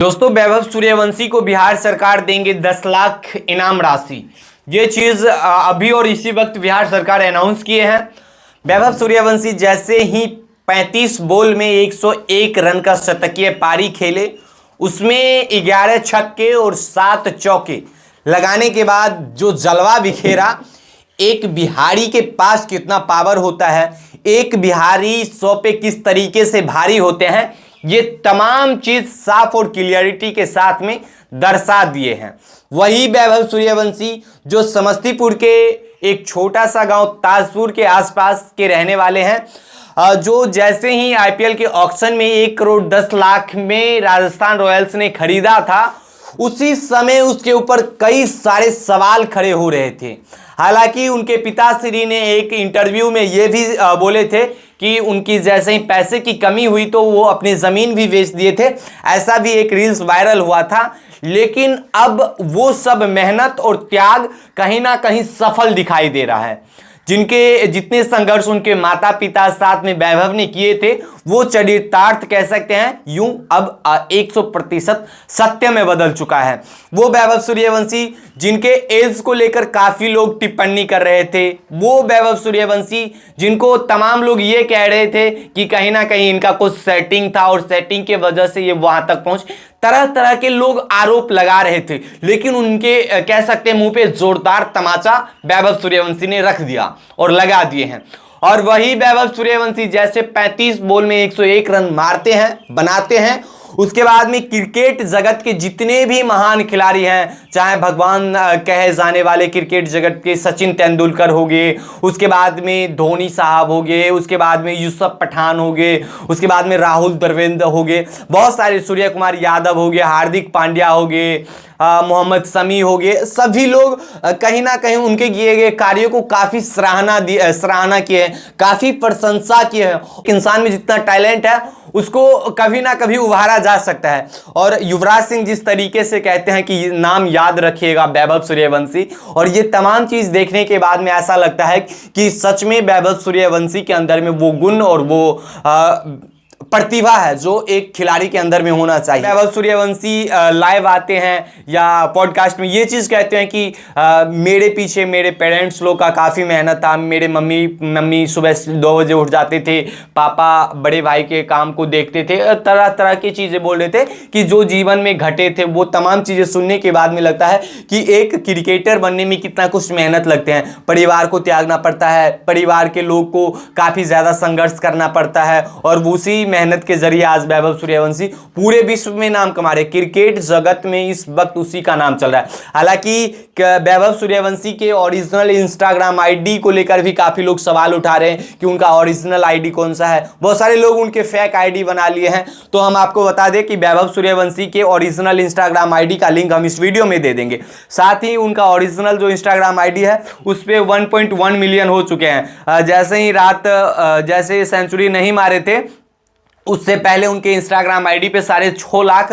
दोस्तों, वैभव सूर्यवंशी को बिहार सरकार देंगे 10 लाख इनाम राशि। ये चीज अभी और इसी वक्त बिहार सरकार अनाउंस किए हैं। वैभव सूर्यवंशी जैसे ही 35 बॉल में 101 रन का शतकीय पारी खेले, उसमें 11 छक्के और 7 चौके लगाने के बाद जो जलवा बिखेरा, एक बिहारी के पास कितना पावर होता है, एक बिहारी 100 पे किस तरीके से भारी होते हैं, ये तमाम चीज साफ और क्लियरिटी के साथ में दर्शा दिए हैं। वही वैभव सूर्यवंशी जो समस्तीपुर के एक छोटा सा गांव ताजपुर के आसपास के रहने वाले हैं, जो जैसे ही आईपीएल के ऑक्शन में 1 करोड़ 10 लाख में राजस्थान रॉयल्स ने खरीदा था, उसी समय उसके ऊपर कई सारे सवाल खड़े हो रहे थे। हालांकि उनके पिताश्री ने एक इंटरव्यू में ये भी बोले थे कि उनकी जैसे ही पैसे की कमी हुई तो वो अपनी ज़मीन भी बेच दिए थे। ऐसा भी एक रील्स वायरल हुआ था। लेकिन अब वो सब मेहनत और त्याग कहीं ना कहीं सफल दिखाई दे रहा है। जिनके जितने संघर्ष उनके माता पिता साथ में वैभव ने किए थे, वो चरितार्थ कह सकते हैं यूं अब 100% सत्य में बदल चुका है। वो वैभव सूर्यवंशी जिनके एज को लेकर काफी लोग टिप्पणी कर रहे थे, वो वैभव सूर्यवंशी जिनको तमाम लोग ये कह रहे थे कि कहीं ना कहीं इनका कुछ सेटिंग था और सेटिंग के वजह से ये वहां तक पहुंच, तरह तरह के लोग आरोप लगा रहे थे। लेकिन उनके कह सकते हैं मुंह पे जोरदार तमाचा वैभव सूर्यवंशी ने रख दिया और लगा दिए हैं। और वही वैभव सूर्यवंशी जैसे 35 बॉल में 101 रन मारते हैं, बनाते हैं, उसके बाद में क्रिकेट जगत के जितने भी महान खिलाड़ी हैं, चाहे भगवान कहे जाने वाले क्रिकेट जगत के सचिन तेंदुलकर हो गए, उसके बाद में धोनी साहब हो गए, उसके बाद में यूसुफ पठान हो गए, उसके बाद में राहुल द्रविड़ हो गए, बहुत सारे, सूर्य कुमार यादव हो गए, हार्दिक पांड्या हो गए, मोहम्मद शमी हो गए, सभी लोग कहीं ना कहीं उनके किए गए कार्यों को काफ़ी सराहना किए हैं, काफ़ी प्रशंसा की है। इंसान में जितना टैलेंट है उसको कभी ना कभी उभारा जा सकता है। और युवराज सिंह जिस तरीके से कहते हैं कि नाम याद रखिएगा वैभव सूर्यवंशी, और ये तमाम चीज़ देखने के बाद में ऐसा लगता है कि सच में वैभव सूर्यवंशी के अंदर में वो गुण और वो प्रतिभा है जो एक खिलाड़ी के अंदर में होना चाहिए। वैभव सूर्यवंशी लाइव आते हैं या पॉडकास्ट में ये चीज़ कहते हैं कि मेरे पीछे मेरे पेरेंट्स लोग का काफ़ी मेहनत था। मेरे मम्मी सुबह 2 बजे उठ जाते थे, पापा बड़े भाई के काम को देखते थे, तरह तरह की चीज़ें बोल रहे थे कि जो जीवन में घटे थे वो तमाम चीज़ें सुनने के बाद में लगता है कि एक क्रिकेटर बनने में कितना कुछ मेहनत लगते हैं। परिवार को त्यागना पड़ता है, परिवार के लोग को काफ़ी ज़्यादा संघर्ष करना पड़ता है, और उसी मेहनत के जरिए आज वैभव सूर्यवंशी पूरे विश्व में नाम कमा रहे। क्रिकेट जगत में इस वक्त उसी का नाम चल रहा है। हालांकि वैभव सूर्यवंशी के ओरिजिनल इंस्टाग्राम आईडी को लेकर भी काफी लोग सवाल उठा रहे हैं कि उनका ओरिजिनल आईडी कौन सा है। बहुत सारे लोग उनके फेक आईडी बना लिए हैं। तो हम आपको बता दें कि वैभव सूर्यवंशी के ओरिजिनल इंस्टाग्राम आईडी का लिंक हम इस वीडियो में दे देंगे। साथ ही उनका ओरिजिनल जो इंस्टाग्राम आईडी है उस पर 1.1 मिलियन हो चुके हैं। जैसे ही जैसे सेंचुरी नहीं मारे थे उससे पहले उनके इंस्टाग्राम आईडी पे 6.5 लाख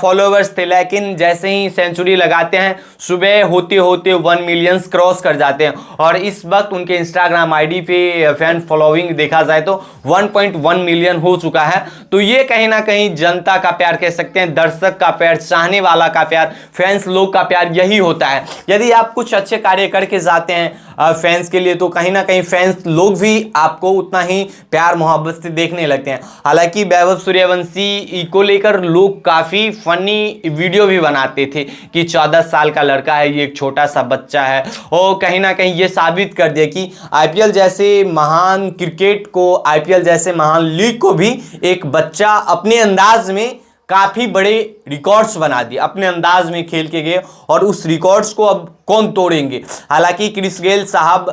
फॉलोअर्स थे। लेकिन जैसे ही सेंचुरी लगाते हैं, सुबह होते होते 1 मिलियन क्रॉस कर जाते हैं। और इस वक्त उनके इंस्टाग्राम आईडी पे फैन फॉलोइंग देखा जाए तो 1.1 मिलियन हो चुका है। तो ये कहीं ना कहीं जनता का प्यार कह सकते हैं, दर्शक का प्यार, चाहने वाला का प्यार, फैंस लोग का प्यार यही होता है। यदि आप कुछ अच्छे कार्य करके जाते हैं फैंस के लिए, तो कहीं ना कहीं फैंस लोग भी आपको उतना ही प्यार मोहब्बत से देखने लगते हैं। हालांकि वैभव सूर्यवंशी को लेकर लोग काफ़ी फनी वीडियो भी बनाते थे कि 14 साल का लड़का है, ये एक छोटा सा बच्चा है, और कहीं ना कहीं ये साबित कर दिया कि आईपीएल जैसे महान क्रिकेट को, आईपीएल जैसे महान लीग को भी एक बच्चा अपने अंदाज में काफ़ी बड़े रिकॉर्ड्स बना दिए, अपने अंदाज में खेल के गए, और उस रिकॉर्ड्स को अब कौन तोड़ेंगे। हालांकि क्रिस गेल साहब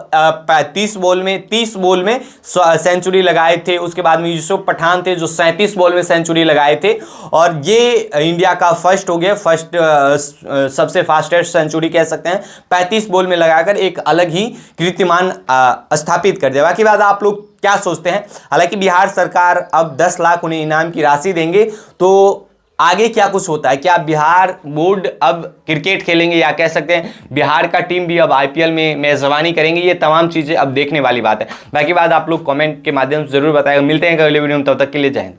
30 बॉल में सेंचुरी लगाए थे। उसके बाद में यूसुफ पठान थे जो 37 बॉल में सेंचुरी लगाए थे, और ये इंडिया का फर्स्ट हो गया, सबसे फास्टेस्ट सेंचुरी कह सकते हैं। 35 बॉल में लगाकर एक अलग ही कीर्तिमान स्थापित कर दिया। बाकी बात आप लोग क्या सोचते हैं। हालांकि बिहार सरकार अब 10 लाख उन्हें इनाम की राशि देंगे, तो आगे क्या कुछ होता है, क्या बिहार बोर्ड अब क्रिकेट खेलेंगे, या कह सकते हैं बिहार का टीम भी अब आईपीएल में मेजबानी करेंगे, ये तमाम चीज़ें अब देखने वाली बात है। बाकी बात आप लोग कमेंट के माध्यम से जरूर बताएगा। मिलते हैं अगले वीडियो में, तब तक के लिए जय हिंद।